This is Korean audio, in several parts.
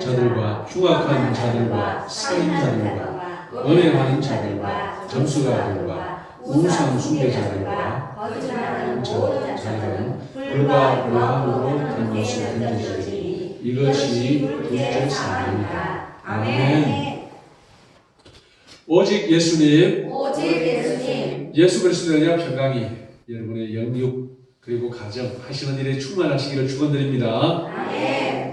자들과 흉악한 자들과 살인자들과 은행하는 자들과 점수가들과 우상 숭배자들과 거짓말하는 모든 자들은 불과 불화함으로 된 것을 던지시리. 이것이 둘째 사랑입니다. 아멘. 오직 예수님, 예수 그리스도에 대한 평강이 여러분의 영육 그리고 가정 하시는 일에 충만하시기를 축원드립니다. 아멘.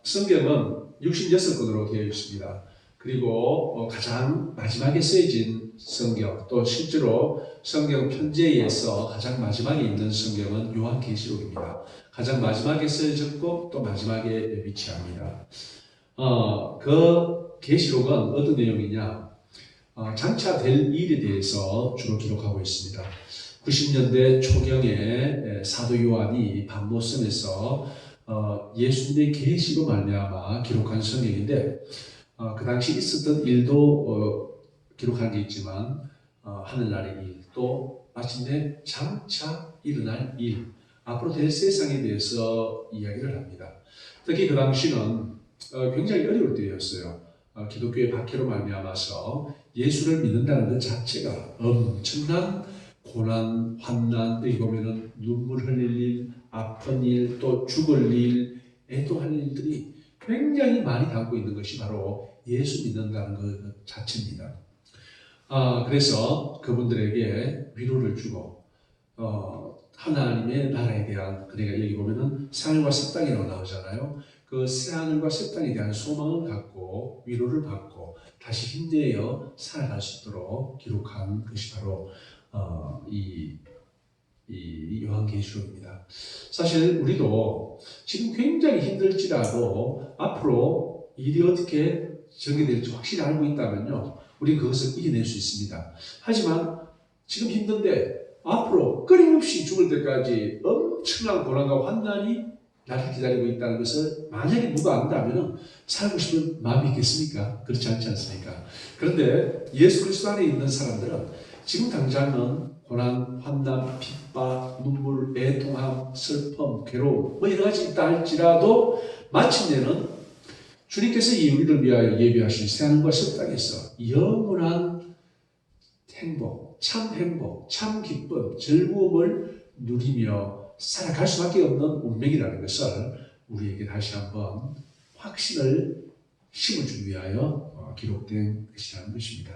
성경은 66권으로 되어 있습니다. 그리고 가장 마지막에 쓰여진 성경, 또 실제로 성경 편지에서 가장 마지막에 있는 성경은 요한계시록입니다. 가장 마지막에 쓰여졌고 또 마지막에 위치합니다. 그 계시록은 어떤 내용이냐? 장차 될 일에 대해서 주로 기록하고 있습니다. 90년대 초경에 사도 요한이 반모섬에서 예수님의 계시로 말미암아 기록한 성경인데 그 당시 있었던 일도 기록한 게 있지만 하늘나라의 일, 또 마침내 장차 일어날 일, 앞으로 될 세상에 대해서 이야기를 합니다. 특히 그 당시는 굉장히 어려울 때였어요. 기독교의 박해로 말미암아서 예수를 믿는다는 것 자체가 엄청난 고난, 환난, 여기 보면은 눈물 흘릴 일, 아픈 일, 또 죽을 일, 애도할 일들이 굉장히 많이 담고 있는 것이 바로 예수 믿는다는 것 자체입니다. 그래서 그분들에게 위로를 주고 하나님의 나라에 대한, 그러니까 여기 보면은 새하늘과 새 땅이라고 나오잖아요. 그 새하늘과 새 땅에 대한 소망을 갖고 위로를 받고 다시 힘내어 살아갈 수 있도록 기록한 것이 바로 이 요한계시록입니다. 사실 우리도 지금 굉장히 힘들지라도 앞으로 일이 어떻게 전개될지 확실히 알고 있다면요, 우리 그것을 이겨낼 수 있습니다. 하지만 지금 힘든데 앞으로 끊임없이 죽을 때까지 엄청난 고난과 환난이 나를 기다리고 있다는 것을 만약에 누가 안다면 살고 싶은 마음이 있겠습니까? 그렇지 않지 않습니까? 그런데 예수 그리스도 안에 있는 사람들은 지금 당장은 고난, 환난, 핍박, 눈물, 애통함, 슬픔, 괴로움 뭐 여러 가지 있다 할지라도 마침내는 주님께서 이 우리를 위하여 예비하신 새하늘과 새 땅에서 영원한 행복, 참 기쁨, 즐거움을 누리며 살아갈 수밖에 없는 운명이라는 것을 우리에게 다시 한번 확신을 심어주기 위하여 기록된 것이라는 것입니다.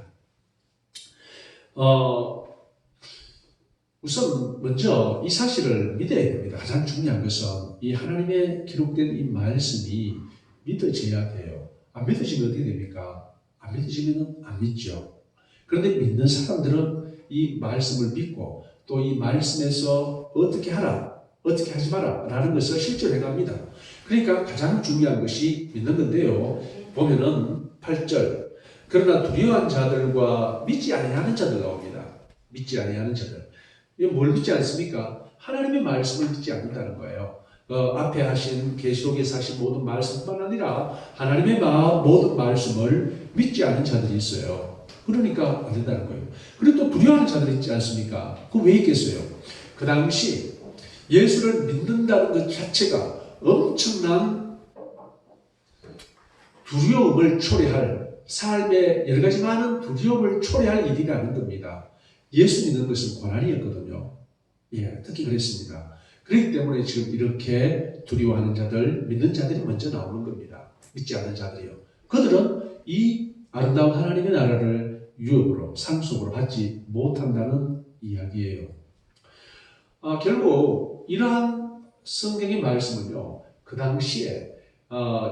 우선 먼저 이 사실을 믿어야 됩니다. 가장 중요한 것은 이 하나님의 기록된 이 말씀이 믿어져야 돼요. 안 믿어지면 어떻게 됩니까? 안 믿어지면 안 믿죠. 그런데 믿는 사람들은 이 말씀을 믿고 또 이 말씀에서 어떻게 하라, 어떻게 하지 마라 라는 것을 실제로 해갑니다. 그러니까 가장 중요한 것이 믿는 건데요. 보면은 8절, 그러나 두려워한 자들과 믿지 아니하는 자들 나옵니다. 믿지 아니하는 자들. 이거 뭘 믿지 않습니까? 하나님의 말씀을 믿지 않는다는 거예요. 앞에 하신 계시록에서 하신 모든 말씀뿐만 아니라 하나님의 모든 말씀을 믿지 않는 자들이 있어요. 그러니까 안 된다는 거예요. 그리고 또 두려워하는 자들이 있지 않습니까? 그거 왜 있겠어요? 그 당시 예수를 믿는다는 것 자체가 엄청난 두려움을 초래할, 삶의 여러 가지 많은 두려움을 초래할 일이라는 겁니다. 예수 믿는 것은 고난이었거든요. 예, 특히 그랬습니다. 그렇기 때문에 지금 이렇게 두려워하는 자들, 믿는 자들이 먼저 나오는 겁니다. 믿지 않는 자들이요. 그들은 이 아름다운 하나님의 나라를 유업으로, 상속으로 받지 못한다는 이야기예요. 결국 이러한 성경의 말씀은요, 그 당시에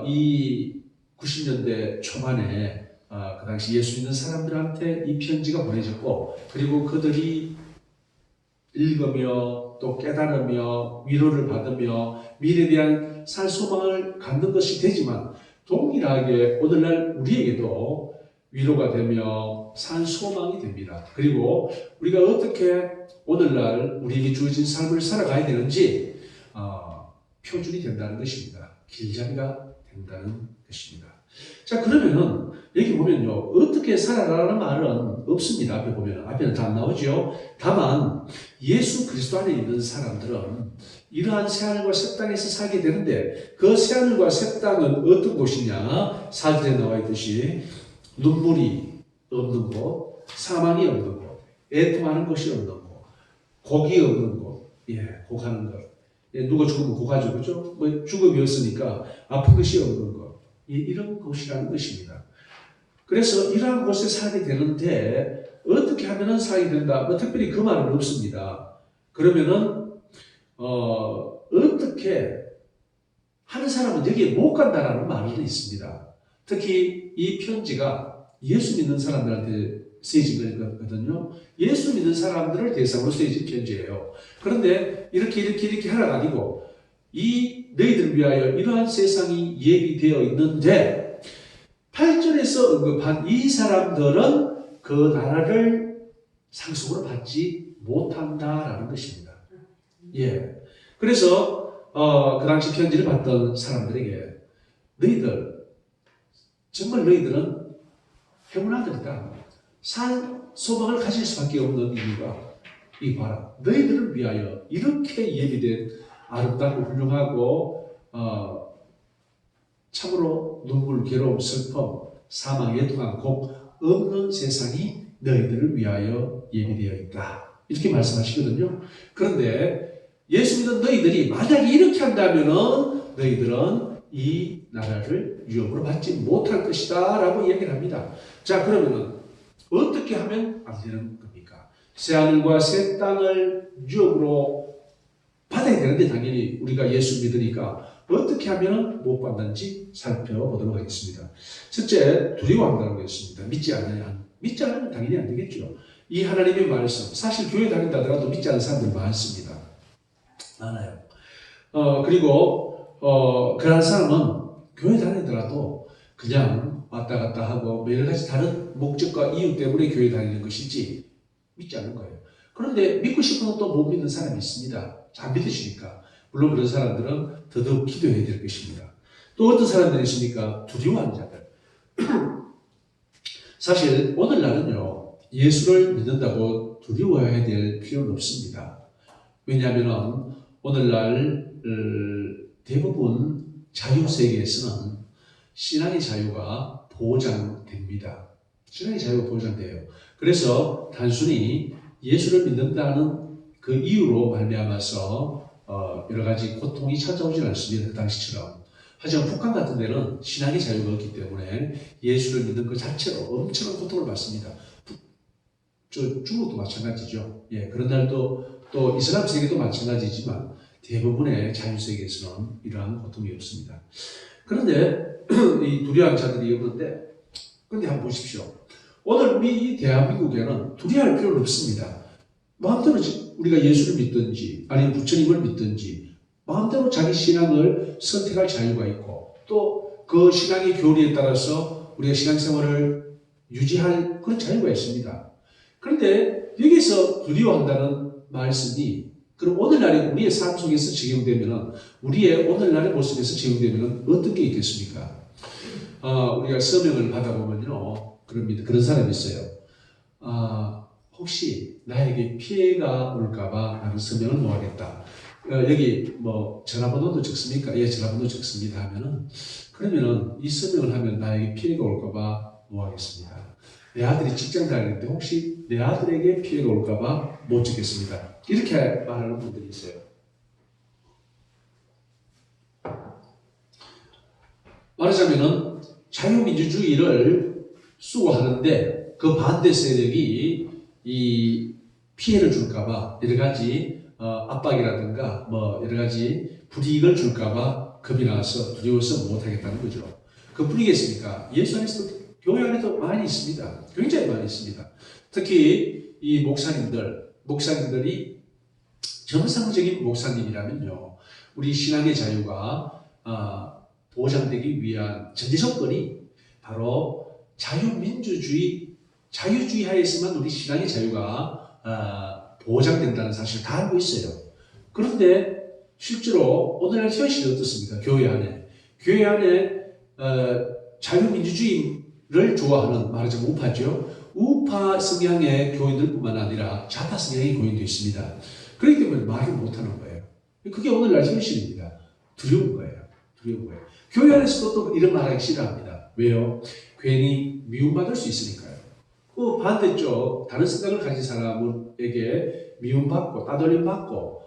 이 90년대 초반에 그 당시 예수 믿는 사람들한테 이 편지가 보내졌고, 그리고 그들이 읽으며 또 깨달으며 위로를 받으며 미래에 대한 살 소망을 갖는 것이 되지만, 동일하게 오늘날 우리에게도 위로가 되며 산 소망이 됩니다. 그리고 우리가 어떻게 오늘날 우리에게 주어진 삶을 살아가야 되는지 표준이 된다는 것입니다. 길잡이가 된다는 것입니다. 자, 그러면은 여기 보면요, 어떻게 살아가라는 말은 없습니다. 앞에 보면 앞에는 다 안 나오죠. 다만 예수 그리스도 안에 있는 사람들은 이러한 새하늘과 새 땅에서 살게 되는데, 그 새하늘과 새 땅은 어떤 곳이냐? 4절에 나와 있듯이 눈물이 없는 곳, 사망이 없는 곳, 애통하는 것이 없는 곳, 곡이 없는 곳, 곡하는 것. 누가 죽으면 곡하죠, 그죠? 뭐 죽음이 없으니까 아픈 것이 없는 것. 이런 곳이라는 것입니다. 그래서 이러한 곳에 살게 되는데, 어떻게 하면 살게 된다? 뭐 특별히 그 말은 없습니다. 그러면은 어떻게 하는 사람은 여기에 못 간다라는 말은 있습니다. 특히 이 편지가 예수 믿는 사람들한테 쓰여진 거거든요. 예수 믿는 사람들을 대상으로 쓰여진 편지예요. 그런데 이렇게 하나가 아니고, 이 너희들을 위하여 이러한 세상이 예비되어 있는데, 8절에서 언급한 이 사람들은 그 나라를 상속으로 받지 못한다라는 것입니다. 그래서 그 당시 편지를 받던 사람들에게, 정말 너희들은 행운아들이다. 살 소망을 가질 수밖에 없는 이유가, 이 봐라, 너희들을 위하여 이렇게 예비된 아름답고 훌륭하고 참으로 눈물, 괴로움, 슬픔, 사망, 애통한 곡 없는 세상이 너희들을 위하여 예비되어 있다. 이렇게 말씀하시거든요. 그런데 예수 믿는 너희들이 만약에 이렇게 한다면은 너희들은 이 나라를 유업으로 받지 못할 것이다 라고 얘기를 합니다. 자, 그러면은 어떻게 하면 안 되는 겁니까? 새하늘과 새 땅을 유업으로 받아야 되는데, 당연히 우리가 예수 믿으니까 어떻게 하면 못 받는지 살펴보도록 하겠습니다. 첫째, 두려워한다는 것입니다. 믿지 않으면 당연히 안 되겠죠. 이 하나님의 말씀, 사실 교회 다닌다 하더라도 믿지 않는 사람들 많습니다. 많아요. 그리고 그런 사람은 교회 다니더라도 그냥 왔다 갔다 하고 여러 가지 다른 목적과 이유 때문에 교회 다니는 것이지 믿지 않는 거예요. 그런데 믿고 싶어도 또 못 믿는 사람이 있습니다. 안 믿으시니까. 물론 그런 사람들은 더더욱 기도해야 될 것입니다. 또 어떤 사람들이 있습니까? 두려워하는 자들. 사실 오늘날은요, 예수를 믿는다고 두려워해야 될 필요는 없습니다. 왜냐하면 오늘날 대부분 자유세계에서는 신앙의 자유가 보장됩니다. 신앙의 자유가 보장돼요. 그래서 단순히 예수를 믿는다는 그 이유로 말미암아서 여러 가지 고통이 찾아오지 않습니다. 그 당시처럼. 하지만 북한 같은 데는 신앙의 자유가 없기 때문에 예수를 믿는 것 자체로 엄청난 고통을 받습니다. 중국도 마찬가지죠. 그런 날도 또 이슬람 세계도 마찬가지지만 대부분의 자유세계에서는 이러한 고통이 없습니다. 그런데 이 두려워하는 자들이 없는데, 그런데 한번 보십시오. 오늘 우리 이 대한민국에는 두려워할 필요는 없습니다. 마음대로 우리가 예수를 믿든지 아니면 부처님을 믿든지 마음대로 자기 신앙을 선택할 자유가 있고, 또 그 신앙의 교리에 따라서 우리가 신앙생활을 유지할 그런 자유가 있습니다. 그런데 여기서 두려워한다는 말씀이 그럼 오늘날의 우리의 삶 속에서 적용되면, 우리의 오늘날의 모습에서 적용되면 어떤 게 있겠습니까? 우리가 서명을 받아보면요, 그런 사람이 있어요. 혹시 나에게 피해가 올까봐 나는 서명을 못 하겠다. 여기 뭐 전화번호도 적습니까? 예, 전화번호 적습니다 하면은, 그러면은 이 서명을 하면 나에게 피해가 올까봐 못 하겠습니다. 내 아들이 직장 다니는데 혹시 내 아들에게 피해가 올까봐 못 적겠습니다. 이렇게 말하는 분들이 있어요. 말하자면은 자유민주주의를 수호하는데 그 반대 세력이 이 피해를 줄까봐 여러 가지 압박이라든가 뭐 여러 가지 불이익을 줄까봐 겁이 나서 두려워서 못하겠다는 거죠. 그뿐이겠습니까? 예수 안에서 교회 안에도 많이 있습니다. 굉장히 많이 있습니다. 특히 이 목사님들이 정상적인 목사님이라면요, 우리 신앙의 자유가 보장되기 위한 전제 조건이 바로 자유민주주의, 자유주의 하에서만 우리 신앙의 자유가 보장된다는 사실을 다 알고 있어요. 그런데 실제로 오늘날 현실이 어떻습니까? 교회 안에 자유민주주의를 좋아하는 말하자면 우파죠. 우파 성향의 교인들뿐만 아니라 좌파 성향의 교인도 있습니다. 그렇기 때문에 말을 못하는 거예요. 그게 오늘날 현실입니다. 두려운 거예요. 두려운 거예요. 교회 안에서도 또 이런 말하기 싫어합니다. 왜요? 괜히 미움받을 수 있으니까요. 그 반대쪽 다른 생각을 가진 사람에게 미움받고 따돌림받고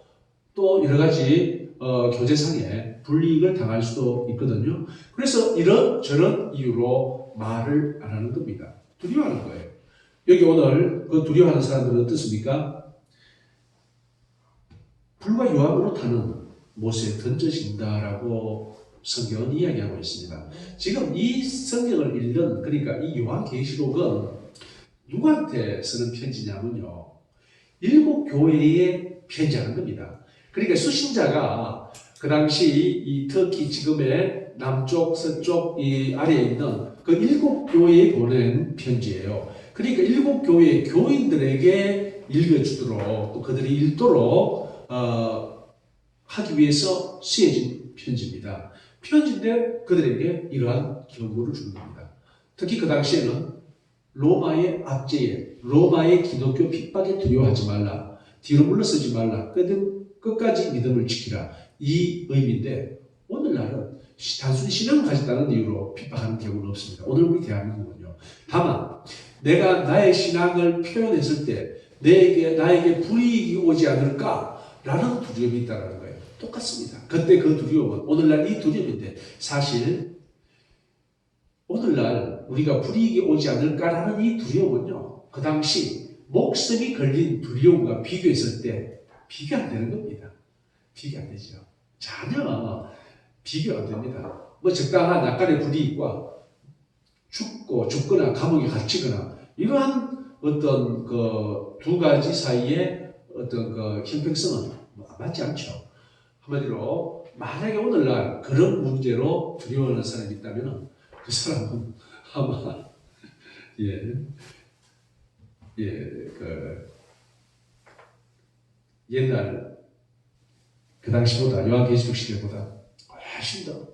또 여러 가지 교제상의 불이익을 당할 수도 있거든요. 그래서 이런 저런 이유로 말을 안 하는 겁니다. 두려워하는 거예요. 여기 오늘 그 두려워하는 사람들은 어떻습니까? 불과 유황으로 타는 못에 던져진다라고 성경은 이야기하고 있습니다. 지금 이 성경을 읽는 그러니까 이 요한계시록은 누구한테 쓰는 편지냐면요. 7교회에 편지하는 겁니다. 그러니까 수신자가 그 당시 이 터키 지금의 남쪽, 서쪽 이 아래에 있는 그 7교회에 보낸 편지예요. 그러니까 7교회 교인들에게 읽어주도록 또 그들이 읽도록 하기 위해서 쓰여진 편지입니다. 편지인데 그들에게 이러한 경고를 주는 겁니다. 특히 그 당시에는 로마의 압제에, 로마의 기독교 핍박에 두려워하지 말라. 뒤로 물러서지 말라. 끝까지 믿음을 지키라. 이 의미인데 오늘날은 단순히 신앙을 가졌다는 이유로 핍박하는 경우는 없습니다. 오늘 우리 대한민국은요. 다만 내가 나의 신앙을 표현했을 때 나에게 불이익이 오지 않을까라는 두려움이 있다는 거예요. 똑같습니다. 그때 그 두려움은 오늘날 이 두려움인데 사실 오늘날 우리가 불이익이 오지 않을까라는 이 두려움은요. 그 당시 목숨이 걸린 두려움과 비교했을 때 비교 안 되는 겁니다. 비교 안 되죠. 전혀 비교 안 됩니다. 뭐 적당한 약간의 불이익과 죽거나 감옥에 갇히거나 이러한 어떤 그 두 가지 사이에 어떤 그 형평성은 맞지 않죠. 한마디로 만약에 오늘날 그런 문제로 두려워하는 사람이 있다면 그 사람은 아마 그 옛날 그 당시보다 요한계시록 시대보다 훨씬 더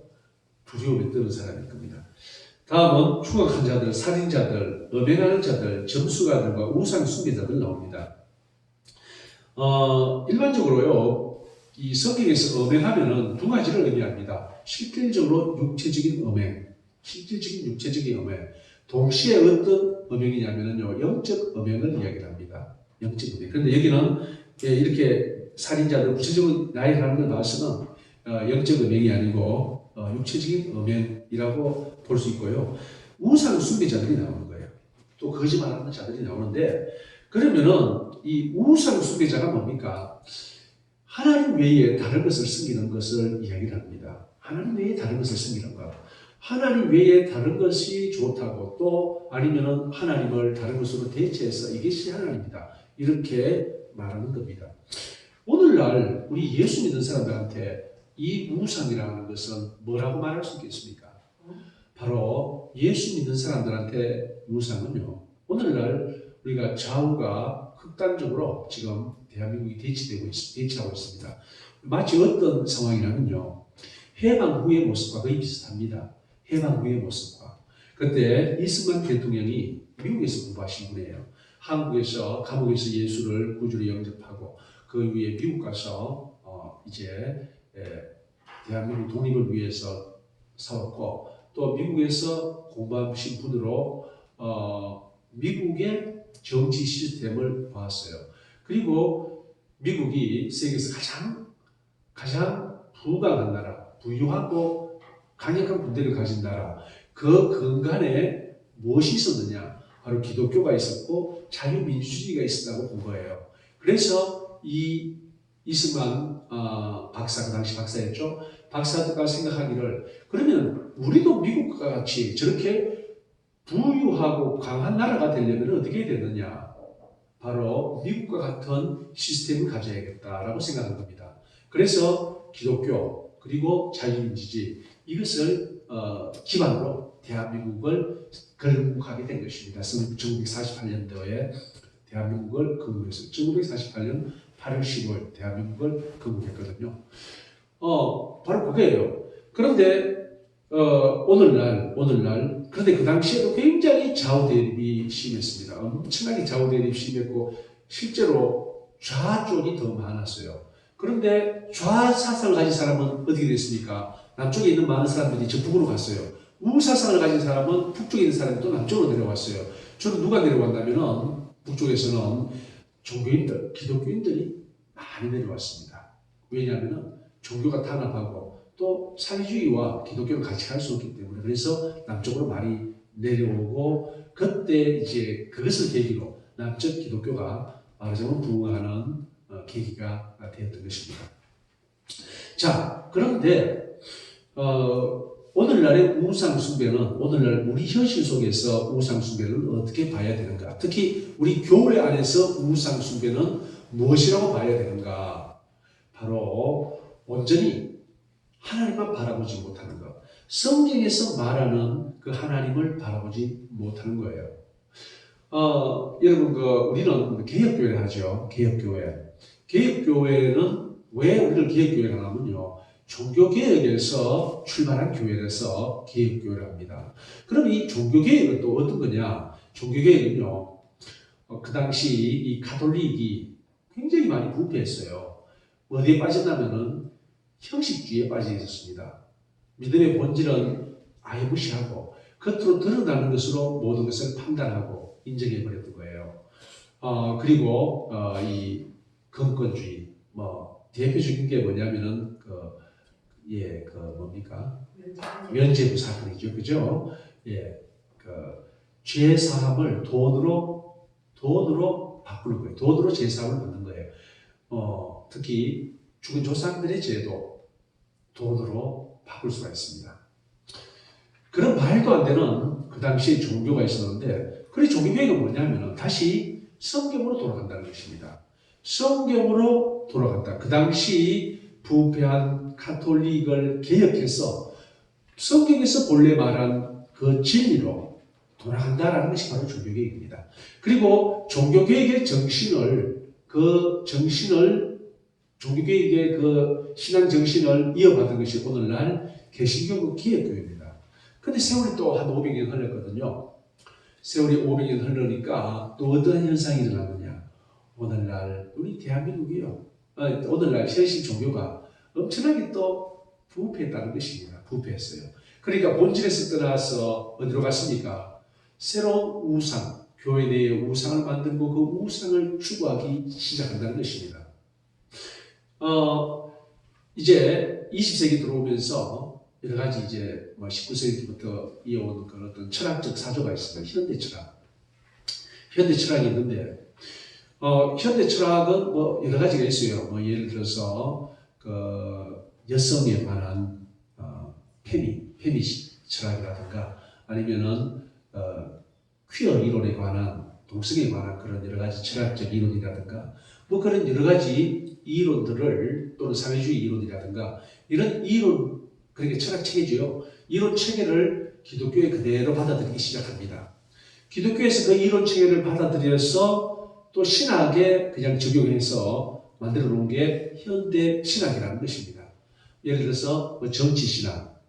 두려움에 떠는 사람일 겁니다. 다음은 추악한 자들, 살인자들, 음행하는 자들, 점수가들과 우상 숭배자들 나옵니다. 일반적으로요, 이 성경에서 음행하면은 두 가지를 의미합니다. 실질적으로 육체적인 음행, 실질적인 육체적인 음행. 동시에 어떤 음행이냐면요, 영적 음행을 이야기합니다. 영적 음행. 그런데 여기는 이렇게 살인자들, 구체적으로 나이라는 걸 나와서는 영적 음행이 아니고 육체적인 음행이라고 볼 수 있고요. 우상 숭배자들이 나오는 거예요. 또 거짓말하는 자들이 나오는데 그러면은 이 우상 숭배자가 뭡니까? 하나님 외에 다른 것을 섬기는 것을 이야기를 합니다. 하나님 외에 다른 것을 섬기는 것. 하나님 외에 다른 것이 좋다고 또 아니면은 하나님을 다른 것으로 대체해서 이것이 하나님이다. 이렇게 말하는 겁니다. 오늘날 우리 예수 믿는 사람들한테 이 우상이라는 것은 뭐라고 말할 수 있겠습니까? 바로 예수 믿는 사람들한테 우상은요. 오늘날 우리가 좌우가 극단적으로 지금 대한민국이 대치하고 있습니다. 마치 어떤 상황이냐면요. 해방 후의 모습과 거의 비슷합니다. 해방 후의 모습과. 그때 이승만 대통령이 미국에서 공부하신 분이에요. 한국에서 감옥에서 예수를 구주로 영접하고 그 이후에 미국 가서 이제 대한민국 독립을 위해서 싸웠고 또 미국에서 공부하신 분으로 미국의 정치 시스템을 봤어요. 그리고 미국이 세계에서 가장 부강한 나라, 부유하고 강력한 군대를 가진 나라, 그 근간에 무엇이 있었느냐? 바로 기독교가 있었고 자유민주주의가 있었다고 본 거예요. 그래서 이 이승만 박사, 그 당시 박사였죠. 박사가 생각하기를 그러면 우리도 미국과 같이 저렇게 부유하고 강한 나라가 되려면 어떻게 해야 되느냐? 바로 미국과 같은 시스템을 가져야겠다라고 생각한 겁니다. 그래서 기독교 그리고 자유민주주의 이것을 기반으로 대한민국을 건국하게 된 것입니다. 1948년도에 대한민국을 건국했어요. 1948년 8월 15일 대한민국을 건국했거든요. 바로 그거예요. 그런데 오늘날 그런데 그 당시에도 굉장히 좌우대립이 심했습니다. 엄청나게 좌우대립이 심했고 실제로 좌쪽이 더 많았어요. 그런데 좌사상을 가진 사람은 어떻게 됐습니까? 남쪽에 있는 많은 사람들이 저 북으로 갔어요. 우사상을 가진 사람은 북쪽에 있는 사람이 또 남쪽으로 내려왔어요. 주로 누가 내려왔냐면은 북쪽에서는 종교인들, 기독교인들이 많이 내려왔습니다. 왜냐하면 종교가 탄압하고 또 사회주의와 기독교를 같이 갈 수 없기 때문에 그래서 남쪽으로 많이 내려오고 그때 이제 그것을 계기로 남쪽 기독교가 말하자면 부흥하는 계기가 되었던 것입니다. 자, 그런데 오늘날의 우상 숭배는 오늘날 우리 현실 속에서 우상 숭배를 어떻게 봐야 되는가? 특히 우리 교회 안에서 우상 숭배는 무엇이라고 봐야 되는가? 바로 온전히 하나님만 바라보지 못하는 것. 성경에서 말하는 그 하나님을 바라보지 못하는 거예요. 여러분, 우리는 개혁교회를 하죠. 개혁교회. 개혁교회는 왜 우리를 개혁교회가 하냐면요. 종교개혁에서 출발한 교회에서 개혁교회를 합니다. 그럼 이 종교개혁은 또 어떤 거냐? 종교개혁은요, 그 당시 이 가톨릭이 굉장히 많이 부패했어요. 어디에 빠졌냐면은 형식주의에 빠져 있었습니다. 믿음의 본질은 아예 무시하고 겉으로 드러나는 것으로 모든 것을 판단하고 인정해 버렸던 거예요. 그리고 이 금권주의, 대표적인 게 뭐냐면은 뭡니까? 면죄부 사건이죠, 그죠? 죄 사함을 돈으로 바꾸는 거예요. 돈으로 죄 사함을 받는 거예요. 특히 죽은 조상들의 죄도 돈으로 바꿀 수가 있습니다. 그런 말도 안 되는 그 당시에 종교가 있었는데, 그 종교개혁은 뭐냐면은 다시 성경으로 돌아간다는 것입니다. 성경으로 돌아간다. 그 당시 부패한 가톨릭을 개혁해서 성경에서 본래 말한 그 진리로 돌아간다라는 것이 바로 종교개혁입니다. 그리고 종교개혁의 정신을 종교개혁의 그 신앙 정신을 이어받은 것이 오늘날 개신교 기독교입니다. 근데 세월이 또 한 500년 흘렀거든요. 세월이 500년 흘러니까 또 어떤 현상이 일어나느냐. 오늘날 우리 대한민국이요. 오늘날 현실 종교가 엄청나게 또 부패했다는 것입니다. 부패했어요. 그러니까 본질에서 떠나서 어디로 갔습니까? 새로운 우상, 교회 내에 우상을 만들고 그 우상을 추구하기 시작한다는 것입니다. 이제 20세기 들어오면서 여러 가지 이제 19세기부터 이어오는 그런 어떤 철학적 사조가 있습니다. 현대 철학. 현대 철학이 있는데, 현대 철학은 여러 가지가 있어요. 예를 들어서, 여성에 관한, 페미 철학이라든가, 아니면은, 퀴어 이론에 관한, 동성에 관한 그런 여러 가지 철학적 이론이라든가, 그런 여러 가지 이론들을, 또는 사회주의 이론이라든가, 이런 이론, 그러니까 철학 체계죠. 이론 체계를 기독교에 그대로 받아들이기 시작합니다. 기독교에서 그 이론 체계를 받아들여서 또 신학에 그냥 적용해서 만들어 놓은 게 현대 신학이라는 것입니다. 예를 들어서 정치 신학,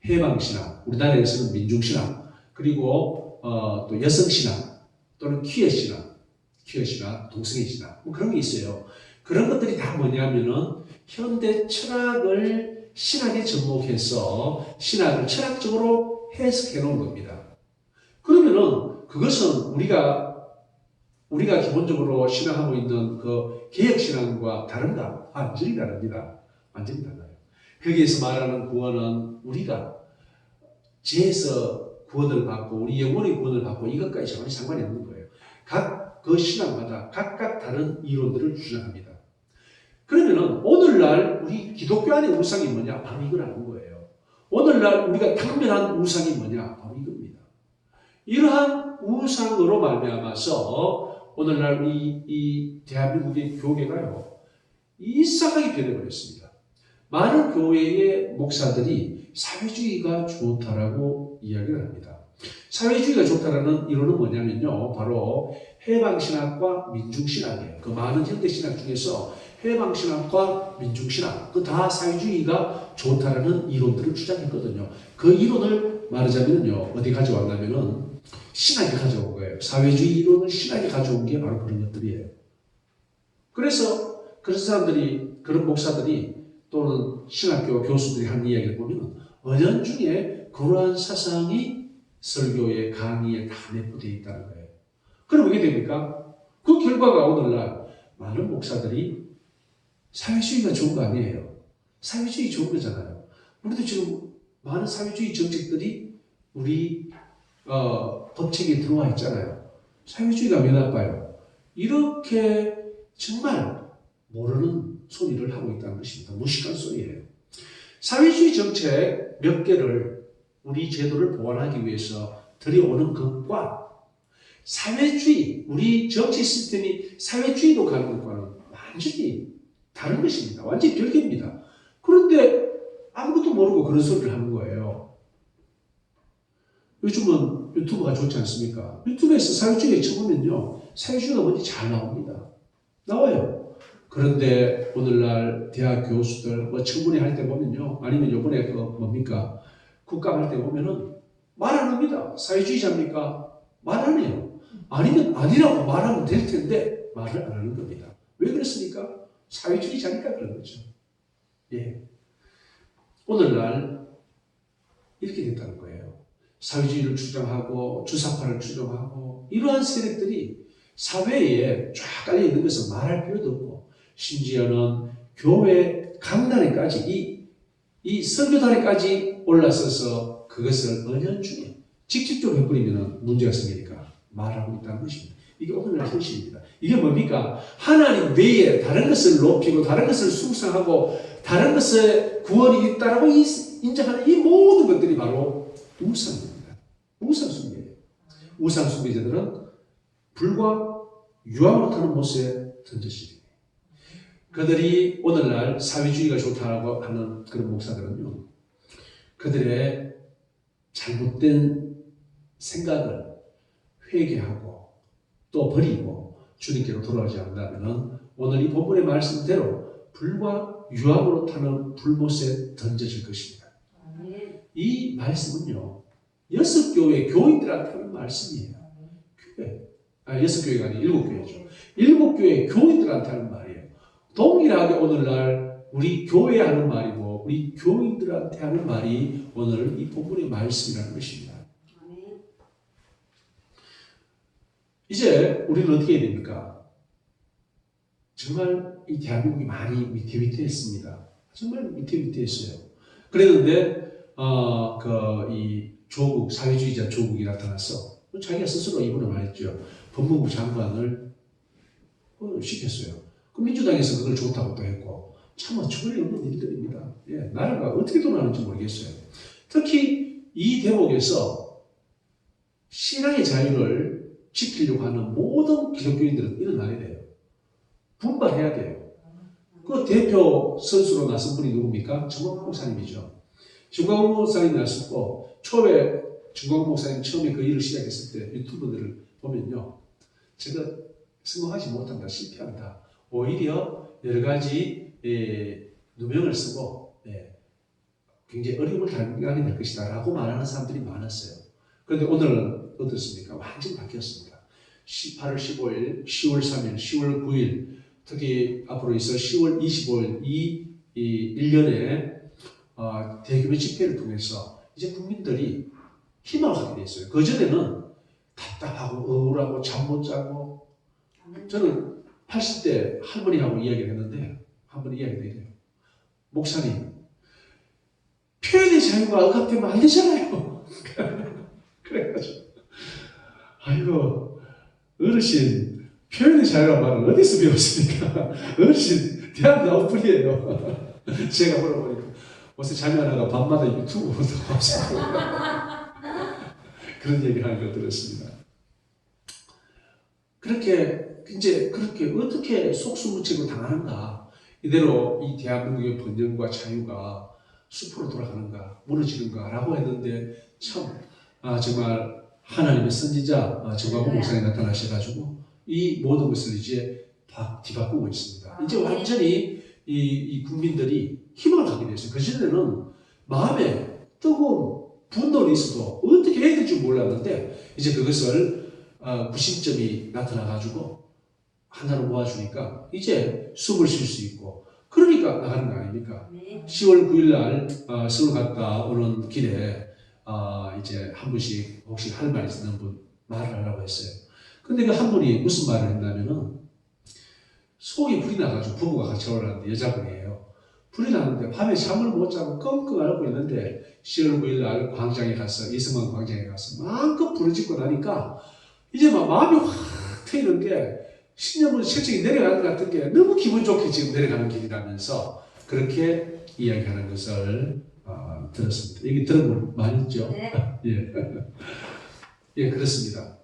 해방 신학, 우리나라에서는 민중 신학, 그리고 또 여성 신학, 또는 퀴어 신학, 동성애 신학, 그런 게 있어요. 그런 것들이 다 뭐냐면은 현대 철학을 신학에 접목해서 신학을 철학적으로 해석해 놓은 겁니다. 그러면은 그것은 우리가 기본적으로 신앙하고 있는 그 개혁신앙과 다른가? 완전히 다릅니다. 완전히 달라요. 거기에서 말하는 구원은 우리가 죄에서 구원을 받고 우리 영혼의 구원을 받고 이것까지 전혀 상관이 없는 거예요. 각 그 신앙마다 각각 다른 이론들을 주장합니다. 그러면은 오늘날 우리 기독교 안의 우상이 뭐냐? 바로 이걸 아는 거예요. 오늘날 우리가 당면한 우상이 뭐냐? 바로 이겁니다. 이러한 우상으로 말미암아서 오늘날 이 대한민국의 교회가요 이상하게 변해버렸습니다. 많은 교회의 목사들이 사회주의가 좋다라고 이야기를 합니다. 사회주의가 좋다라는 이론은 뭐냐면요, 바로 해방신학과 민중신학이에요. 그 많은 현대신학 중에서 해방신학과 민중신학, 그 다 사회주의가 좋다라는 이론들을 주장했거든요. 그 이론을 말하자면요, 어디 가져왔냐면은 신학이 가져온 거예요. 사회주의 이론을 신학이 가져온 게 바로 그런 것들이에요. 그래서 그런 사람들이, 그런 목사들이 또는 신학교 교수들이 한 이야기를 보면 은연중에 그러한 사상이 설교의 강의에 다 내포되어 있다는 거예요. 그럼 어떻게 됩니까? 그 결과가 오늘날 많은 목사들이 사회주의가 좋은 거 아니에요. 사회주의 좋은 거잖아요. 우리도 지금 많은 사회주의 정책들이 우리 법칙에 들어와 있잖아요. 사회주의가 왜 나빠요? 이렇게 정말 모르는 소리를 하고 있다는 것입니다. 무식한 소리예요. 사회주의 정책 몇 개를 우리 제도를 보완하기 위해서 들여오는 것과 사회주의, 우리 정치 시스템이 사회주의로 가는 것과는 완전히 다른 것입니다. 완전히 별개입니다. 그런데 아무것도 모르고 그런 소리를 하는 거예요. 요즘은 유튜브가 좋지 않습니까? 유튜브에서 사회주의에 쳐보면요, 사회주의가 뭔지 잘 나옵니다. 나와요. 그런데 오늘날 대학 교수들, 청문회 할 때 보면요, 아니면 요번에 국감 할 때 보면은 말 안 합니다. 사회주의자입니까? 말 안 해요. 아니면 아니라고 말하면 될 텐데 말을 안 하는 겁니다. 왜 그렇습니까? 사회주의자니까 그런 거죠. 예. 오늘날 이렇게 됐다는 거예요. 사회주의를 주장하고 주사파를 주장하고 이러한 세력들이 사회에 쫙 깔려 있는 것을 말할 필요도 없고, 심지어는 교회 강단에까지 이 설교단에까지 올라서서 그것을 은연중에 직접적으로 해버리면 문제가 생기니까 말하고 있다는 것입니다. 이게 오늘날 현실입니다. 이게 뭡니까? 하나님 외에 다른 것을 높이고 다른 것을 숭상하고 다른 것에 구원이 있다라고 인정하는 이 모든 것들이 바로 우상입니다. 우상숭배예요. 우상숭배자들은 불과 유황으로 타는 못에 던져지는 거예요. 그들이 오늘날 사회주의가 좋다고 하는 그런 목사들은요, 그들의 잘못된 생각을 회개하고 또 버리고 주님께로 돌아오지 않는다면 오늘 이 본문의 말씀대로 불과 유황으로 타는 불못에 던져질 것입니다. 이 말씀은요, 6교회 교인들한테 하는 말씀이에요. 여섯 교회가 아니고 7교회죠. 7교회 교인들한테 하는 말이에요. 동일하게 오늘날 우리 교회에 하는 말이고 우리 교인들한테 하는 말이 오늘 이 본문의 말씀이라는 것입니다. 이제 우리는 어떻게 해야 됩니까? 정말 이 대한민국이 많이 위태위태했습니다. 정말 위태위태했어요. 그랬는데 이 조국, 사회주의자 조국이 나타나서 자기가 스스로 이번에 말했죠. 법무부 장관을 시켰어요. 그 민주당에서 그걸 좋다고 또 했고, 참 어처구니 없는 일들입니다. 예, 나라가 어떻게 돌아가는지 모르겠어요. 특히 이 대목에서 신앙의 자유를 지키려고 하는 모든 기독교인들은 일어나야 돼요. 분발해야 돼요. 그 대표 선수로 나선 분이 누굽니까? 정광훈 목사님이죠. 정광훈 목사님이 나섰고, 초에 정광훈 목사님 처음에 그 일을 시작했을 때 유튜브들을 보면요, 제가 성공하지 못한다, 실패한다. 오히려 여러 가지 누명을 쓰고 굉장히 어려움을 당하게 될 것이다 라고 말하는 사람들이 많았어요. 그런데 오늘은 어떻습니까? 완전히 바뀌었습니다. 8월 15일, 10월 3일, 10월 9일, 특히 앞으로 있을 10월 25일 이 1년의 대규모 집회를 통해서 이제 국민들이 희망을 갖게 됐어요. 그전에는 답답하고 억울하고 잠 못 자고, 저는 80대 할머니하고 이야기를 했는데 한 번 이야기를 해요. 목사님, 표현의 자유가 억압되면 안 되잖아요. 그래가지고 아이고 어르신, 표현의 자유란 말을 어디서 배웠습니까? 어르신 대학 나올 뿐이에요. 제가 물어보니까 어제 잠이 안 와가 밤마다 유튜브 보다가 그런 얘기를 하는 걸 들었습니다. 그렇게 어떻게 속수무책으로 당하는가? 이대로 이 대한민국의 번영과 자유가 숲으로 돌아가는가, 무너지는가라고 했는데 참 정말 하나님의 선지자 정광훈 목사님이 나타나셔가지고 이 모든 것을 이제 뒤바꾸고 있습니다. 이제 완전히 이 국민들이 희망을 갖게 됐어요. 그전에는 마음에 뜨거운 분노는 있어도 어떻게 해야 될지 몰랐는데 이제 그것을 구심점이 나타나가지고 하나로 모아주니까 이제 숨을 쉴 수 있고 그러니까 나가는 거 아닙니까? 10월 9일 날 서울 갔다 오는 길에 이제 한 분씩 혹시 할 말 있는 분 말을 하라고 했어요. 근데 그 한 분이 무슨 말을 했냐면은 속이 불이 나가지고 부부가 같이 올라왔는데 여자분이에요. 불이 나는데 밤에 잠을 못 자고 끙끙 앓고 있는데 10월 9일 날 광장에 가서 이승만 광장에 가서 마음껏 부르짖고 나니까 이제 막 마음이 확 트이는 게 신념은 실적이 내려가는 것 같은 게 너무 기분 좋게 지금 내려가는 길이라면서 그렇게 이야기하는 것을 들었습니다. 얘기 들어본 많이 있죠? 네. 예. 예, 그렇습니다.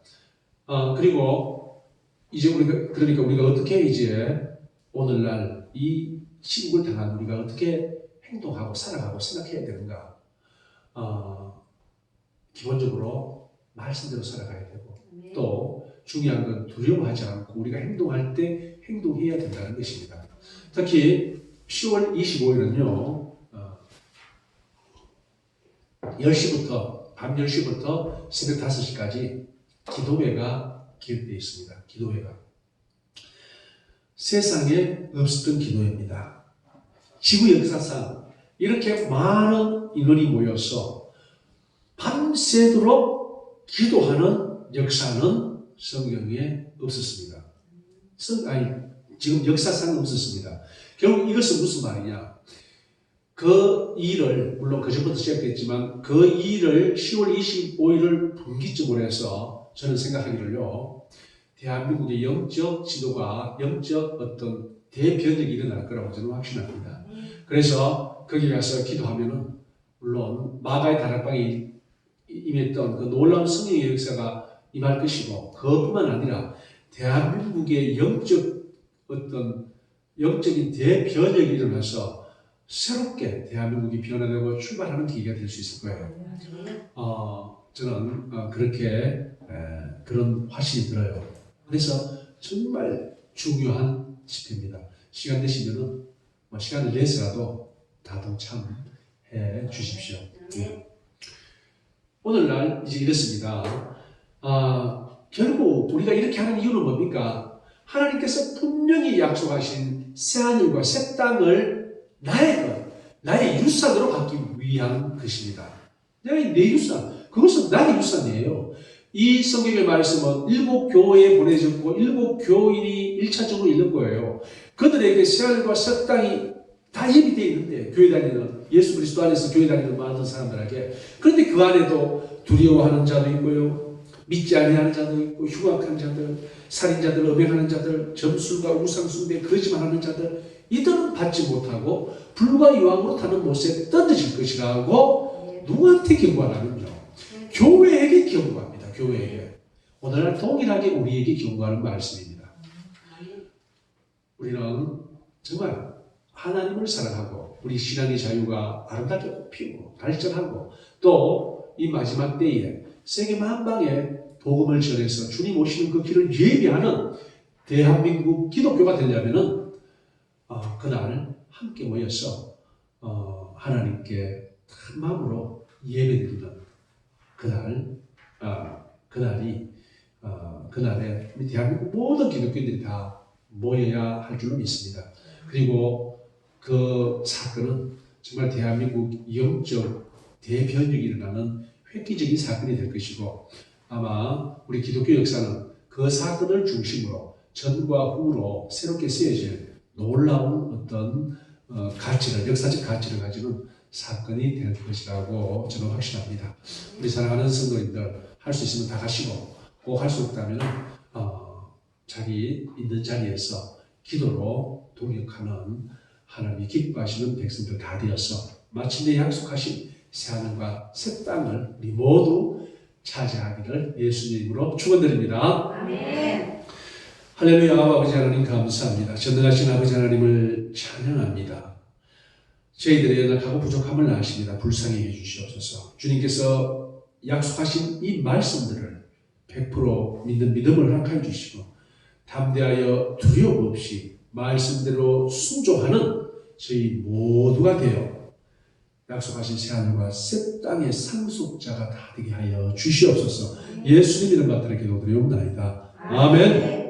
그리고 이제 그러니까 우리가 어떻게 이제 오늘날 이 침국을 당한 우리가 어떻게 행동하고 살아가고 생각해야 되는가? 기본적으로 말씀대로 살아가야 되고 또 중요한 건 두려워하지 않고 우리가 행동할 때 행동해야 된다는 것입니다. 특히 10월 25일은요. 10시부터 밤 10시부터 새벽 5시까지 기도회가 기획되어 있습니다. 기도회가 세상에 없었던 기도회입니다. 지구 역사상 이렇게 많은 인원이 모여서 밤새도록 기도하는 역사는 성경에 없었습니다. 지금 역사상 없었습니다. 결국 이것은 무슨 말이냐? 그 일을 물론 그전부터 시작됐지만 그 일을 10월 25일을 분기점으로 해서 저는 생각하기를요. 대한민국의 영적 지도가 영적 어떤 대변혁이 일어날 거라고 저는 확신합니다. 그래서 거기 가서 기도하면은 물론 마가의 다락방에 임했던 그 놀라운 성령의 역사가 임할 것이고 그것뿐만 아니라 대한민국의 영적인 대변혁이 일어나서 새롭게 대한민국이 변화되고 출발하는 계기가 될 수 있을 거예요. 저는 그렇게 그런 확신이 들어요. 그래서 정말 중요한 집회입니다. 시간 되시면은 시간을 내서라도 다 동참해 주십시오. 오늘날 이제 이렇습니다. 결국 우리가 이렇게 하는 이유는 뭡니까? 하나님께서 분명히 약속하신 새하늘과 새 땅을 나의 것, 나의 유산으로 갖기 위한 것입니다. 내 유산, 그것은 나의 유산이에요. 이 성경의 말씀은 7 교회에 보내졌고 7 교인이 1차적으로 읽는 거예요. 그들에게 새하늘과 새 땅이 다 예비되어 있는데 교회 다니는 예수 그리스도 안에서 교회 다니는 많은 사람들에게 그런데 그 안에도 두려워하는 자도 있고요. 믿지 아니하는 자도 있고 흉악한 자들, 살인자들, 음행하는 자들, 점술과 우상숭배, 거짓말하는 자들 이들은 받지 못하고 불과 유황으로 타는 못에 던져질 것이라고 누구한테 경고하냐면요. 교회에게 경고합니다. 교회에게. 오늘날 동일하게 우리에게 경고하는 말씀입니다. 우리는 정말 하나님을 사랑하고 우리 신앙의 자유가 아름답게 꽃피우고 발전하고 또 이 마지막 때에 세계 만방에 복음을 전해서 주님 오시는 그 길을 예비하는 대한민국 기독교가 되려면은 그날 함께 모여서 하나님께 한 마음으로 예배드리는 그날에 대한민국 모든 기독교인들이 다 모여야 할 줄로 믿습니다. 그리고 그 사건은 정말 대한민국 영적 대변혁이 일어나는 획기적인 사건이 될 것이고 아마 우리 기독교 역사는 그 사건을 중심으로 전과 후로 새롭게 쓰여질 놀라운 어떤 역사적 가치를 가지는 사건이 될 것이라고 저는 확신합니다. 우리 사랑하는 성도님들 할 수 있으면 다 가시고 꼭 할 수 없다면 자기 있는 자리에서 기도로 동역하는 하나님이 기뻐하시는 백성들 다 되어서 마침내 약속하신 새하늘과 새 땅을 우리 모두 차지하기를 예수님으로 축원드립니다. 아멘. 할렐루야. 아버지 하나님 감사합니다. 전능하신 아버지 하나님을 찬양합니다. 저희들의 연약하고 부족함을 아십니다. 불쌍히 해주시옵소서. 주님께서 약속하신 이 말씀들을 100% 믿는 믿음을 허락해 주시고 담대하여 두려움 없이 말씀대로 순종하는 저희 모두가 되어 약속하신 새하늘과 새 땅의 상속자가 다 되게 하여 주시옵소서. 예수님 이름 받들어 기도드리옵나이다. 아멘.